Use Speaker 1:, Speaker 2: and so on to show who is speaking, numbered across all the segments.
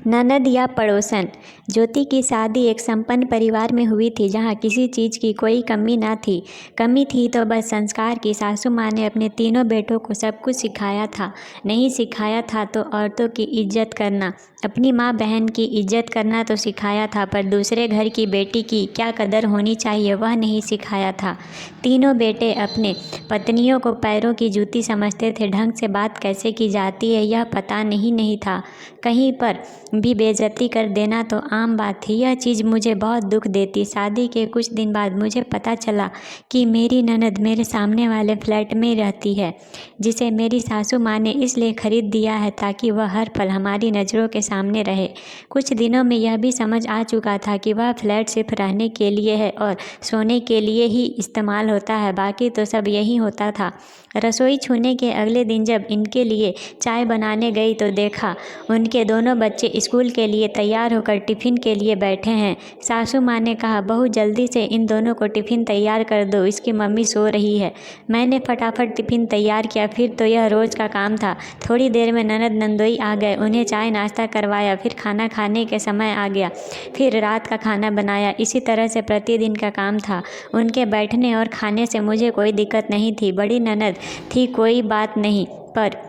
Speaker 1: ननद या पड़ोसन। ज्योति की शादी एक संपन्न परिवार में हुई थी जहाँ किसी चीज़ की कोई कमी ना थी। कमी थी तो बस संस्कार की। सासू माँ ने अपने तीनों बेटों को सब कुछ सिखाया था। नहीं सिखाया था तो औरतों की इज्जत करना, अपनी माँ बहन की इज्जत करना तो सिखाया था, पर दूसरे घर की बेटी की क्या कदर होनी चाहिए वह नहीं सिखाया था। तीनों बेटे अपने पत्नियों को पैरों की जूती समझते थे। ढंग से बात कैसे की जाती है यह पता नहीं था। कहीं पर भी बेइज्जती कर देना तो आम बात थी। यह चीज़ मुझे बहुत दुख देती। शादी के कुछ दिन बाद मुझे पता चला कि मेरी ननद मेरे सामने वाले फ्लैट में रहती है, जिसे मेरी सासू माँ ने इसलिए खरीद दिया है ताकि वह हर पल हमारी नज़रों के सामने रहे। कुछ दिनों में यह भी समझ आ चुका था कि वह फ्लैट सिर्फ रहने के लिए है और सोने के लिए ही इस्तेमाल होता है, बाकी तो सब यही होता था। रसोई छूने के अगले दिन जब इनके लिए चाय बनाने गई तो देखा उनके दोनों बच्चे स्कूल के लिए तैयार होकर टिफ़िन के लिए बैठे हैं। सासू माँ ने कहा, बहू जल्दी से इन दोनों को टिफ़िन तैयार कर दो, इसकी मम्मी सो रही है। मैंने फटाफट टिफ़िन तैयार किया। फिर तो यह रोज़ का काम था। थोड़ी देर में ननद नंदोई आ गए, उन्हें चाय नाश्ता करवाया, फिर खाना खाने के समय आ गया, फिर रात का खाना बनाया। इसी तरह से प्रतिदिन का काम था। उनके बैठने और खाने से मुझे कोई दिक्कत नहीं थी। बड़ी ननद थी कोई बात नहीं, पर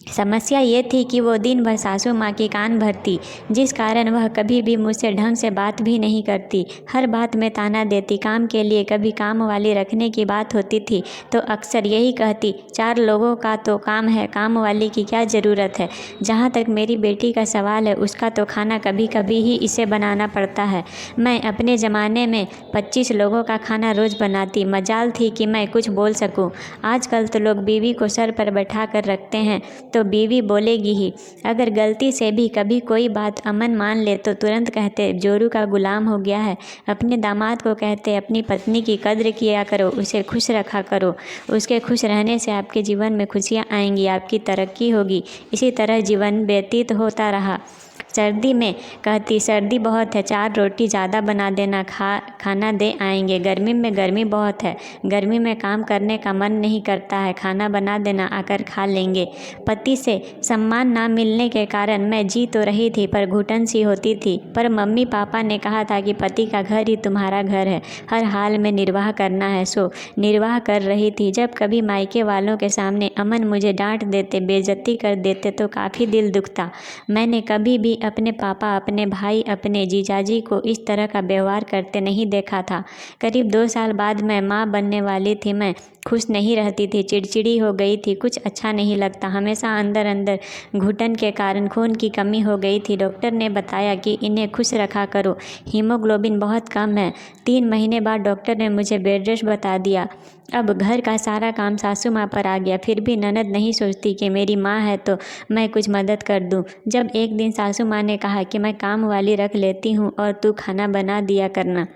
Speaker 1: समस्या ये थी कि वो दिन भर सासू माँ की कान भरती, जिस कारण वह कभी भी मुझसे ढंग से बात भी नहीं करती। हर बात में ताना देती। काम के लिए कभी काम वाली रखने की बात होती थी तो अक्सर यही कहती, 4 लोगों का तो काम है, काम वाली की क्या ज़रूरत है। जहाँ तक मेरी बेटी का सवाल है, उसका तो खाना कभी कभी ही इसे बनाना पड़ता है। मैं अपने ज़माने में 25 लोगों का खाना रोज़ बनाती। मजाल थी कि मैं कुछ बोल सकूं। आजकल तो लोग बीवी को सर पर बैठा कर रखते हैं तो बीवी बोलेगी ही। अगर गलती से भी कभी कोई बात अमन मान ले तो तुरंत कहते, जोरू का गुलाम हो गया है। अपने दामाद को कहते, अपनी पत्नी की कद्र किया करो, उसे खुश रखा करो। उसके खुश रहने से आपके जीवन में खुशियाँ आएंगी, आपकी तरक्की होगी। इसी तरह जीवन व्यतीत होता रहा। सर्दी में कहती, सर्दी बहुत है, 4 रोटी ज़्यादा बना देना, खाना दे आएंगे। गर्मी में गर्मी बहुत है, गर्मी में काम करने का मन नहीं करता है, खाना बना देना, आकर खा लेंगे। पति से सम्मान ना मिलने के कारण मैं जी तो रही थी पर घुटन सी होती थी। पर मम्मी पापा ने कहा था कि पति का घर ही तुम्हारा घर है, हर हाल में निर्वाह करना है, सो निर्वाह कर रही थी। जब कभी मायके वालों के सामने अमन मुझे डांट देते, बेइज्जती कर देते तो काफ़ी दिल दुखता। मैंने कभी भी अपने पापा, अपने भाई, अपने जीजाजी को इस तरह का व्यवहार करते नहीं देखा था। करीब 2 साल बाद मैं माँ बनने वाली थी। मैं खुश नहीं रहती थी, चिड़चिड़ी हो गई थी, कुछ अच्छा नहीं लगता। हमेशा अंदर अंदर घुटन के कारण खून की कमी हो गई थी। डॉक्टर ने बताया कि इन्हें खुश रखा करो, हीमोग्लोबिन बहुत कम है। 3 महीने बाद डॉक्टर ने मुझे बेड रेस्ट बता दिया। अब घर का सारा काम सासू माँ पर आ गया। फिर भी ननद नहीं सोचती कि मेरी माँ है तो मैं कुछ मदद कर दूँ। जब एक दिन सासू माँ ने कहा कि मैं काम वाली रख लेती हूँ और तू खाना बना दिया करना,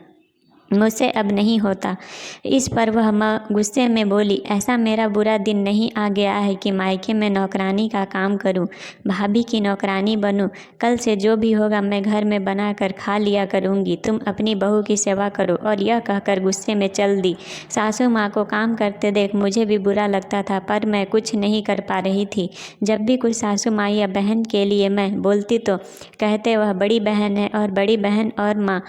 Speaker 1: मुझसे अब नहीं होता। इस पर वह माँ गुस्से में बोली, ऐसा मेरा बुरा दिन नहीं आ गया है कि मायके में नौकरानी का काम करूं, भाभी की नौकरानी बनूं। कल से जो भी होगा मैं घर में बना कर खा लिया करूंगी, तुम अपनी बहू की सेवा करो। और यह कहकर गुस्से में चल दी। सासू माँ को काम करते देख मुझे भी बुरा लगता था, पर मैं कुछ नहीं कर पा रही थी। जब भी कुछ सासू माँ या बहन के लिए मैं बोलती तो कहते, वह बड़ी बहन है और बड़ी बहन और माँ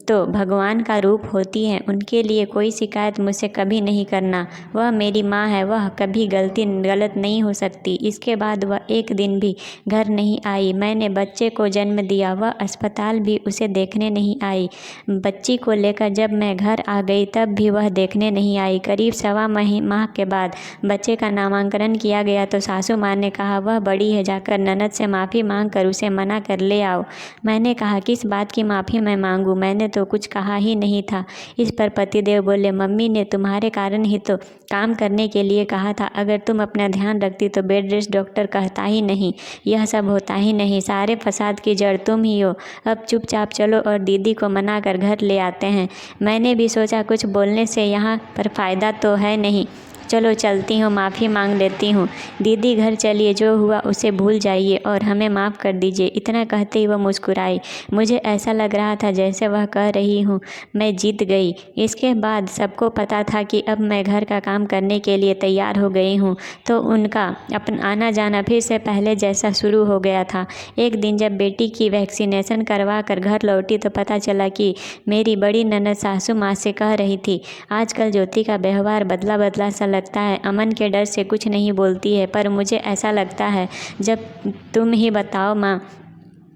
Speaker 1: तो भगवान का रूप होती है, उनके लिए कोई शिकायत मुझसे कभी नहीं करना। वह मेरी माँ है, वह कभी गलत नहीं हो सकती। इसके बाद वह एक दिन भी घर नहीं आई। मैंने बच्चे को जन्म दिया, वह अस्पताल भी उसे देखने नहीं आई। बच्ची को लेकर जब मैं घर आ गई तब भी वह देखने नहीं आई। करीब 1.25 माह के बाद बच्चे का नामकरण किया गया तो सासू माँ ने कहा, वह बड़ी है, जाकर ननद से माफ़ी मांग कर उसे मना कर ले आओ। मैंने कहा, किस बात की माफ़ी मैं मांगूँ, मैंने तो कुछ कहा ही नहीं था। इस पर पतिदेव बोले, मम्मी ने तुम्हारे कारण ही तो काम करने के लिए कहा था। अगर तुम अपना ध्यान रखती तो बेड रेस्ट डॉक्टर कहता ही नहीं, यह सब होता ही नहीं। सारे फसाद की जड़ तुम ही हो। अब चुपचाप चलो और दीदी को मना कर घर ले आते हैं। मैंने भी सोचा कुछ बोलने से यहाँ पर फ़ायदा तो है नहीं, चलो चलती हूँ, माफ़ी मांग लेती हूँ। दीदी घर चलिए, जो हुआ उसे भूल जाइए और हमें माफ़ कर दीजिए। इतना कहते ही वह मुस्कुराई। मुझे ऐसा लग रहा था जैसे वह कह रही हूँ मैं जीत गई। इसके बाद सबको पता था कि अब मैं घर का काम करने के लिए तैयार हो गई हूँ, तो उनका अपना आना जाना फिर से पहले जैसा शुरू हो गया था। एक दिन जब बेटी की वैक्सीनेशन करवा कर घर लौटी तो पता चला कि मेरी बड़ी ननद सासू माँ से कह रही थी, आजकल ज्योति का व्यवहार बदला बदला सा लगता है। अमन के डर से कुछ नहीं बोलती है, पर मुझे ऐसा लगता है, जब तुम ही बताओ माँ,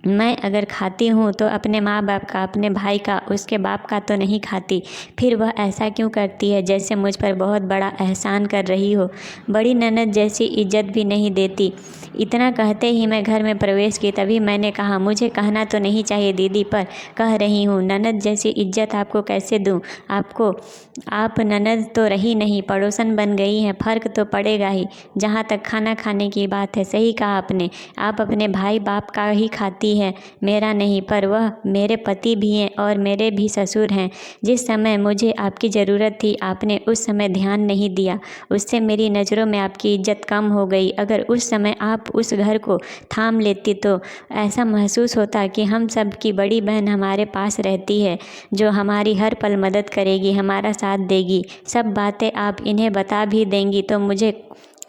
Speaker 1: मैं अगर खाती हूँ तो अपने माँ बाप का, अपने भाई का, उसके बाप का तो नहीं खाती। फिर वह ऐसा क्यों करती है जैसे मुझ पर बहुत बड़ा एहसान कर रही हो। बड़ी ननद जैसी इज्जत भी नहीं देती। इतना कहते ही मैं घर में प्रवेश की। तभी मैंने कहा, मुझे कहना तो नहीं चाहिए दीदी, पर कह रही हूँ, ननद जैसी इज्जत आपको कैसे दूँ। आप ननद तो रही नहीं, पड़ोसन बन गई हैं। फ़र्क तो पड़ेगा ही। जहाँ तक खाना खाने की बात है, सही कहा आपने, आप अपने भाई बाप का ही खाती है, मेरा नहीं। पर वह मेरे पति भी हैं और मेरे भी ससुर हैं। जिस समय मुझे आपकी ज़रूरत थी, आपने उस समय ध्यान नहीं दिया। उससे मेरी नज़रों में आपकी इज्जत कम हो गई। अगर उस समय आप उस घर को थाम लेती तो ऐसा महसूस होता कि हम सब की बड़ी बहन हमारे पास रहती है, जो हमारी हर पल मदद करेगी, हमारा साथ देगी। सब बातें आप इन्हें बता भी देंगी तो मुझे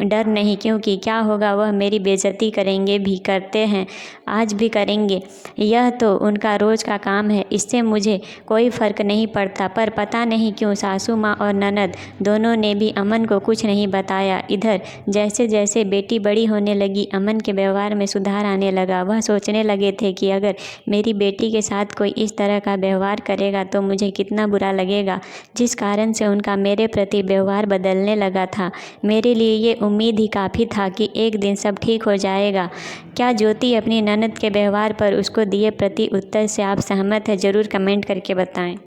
Speaker 1: डर नहीं, क्योंकि क्या होगा, वह मेरी बेइज्जती करेंगे भी, करते हैं, आज भी करेंगे। यह तो उनका रोज़ का काम है, इससे मुझे कोई फ़र्क नहीं पड़ता। पर पता नहीं क्यों सासू माँ और ननद दोनों ने भी अमन को कुछ नहीं बताया। इधर जैसे जैसे बेटी बड़ी होने लगी, अमन के व्यवहार में सुधार आने लगा। वह सोचने लगे थे कि अगर मेरी बेटी के साथ कोई इस तरह का व्यवहार करेगा तो मुझे कितना बुरा लगेगा, जिस कारण से उनका मेरे प्रति व्यवहार बदलने लगा था। मेरे लिए ये उम्मीद ही काफ़ी था कि एक दिन सब ठीक हो जाएगा। क्या ज्योति अपनी ननद के व्यवहार पर उसको दिए प्रति उत्तर से आप सहमत हैं? ज़रूर कमेंट करके बताएं।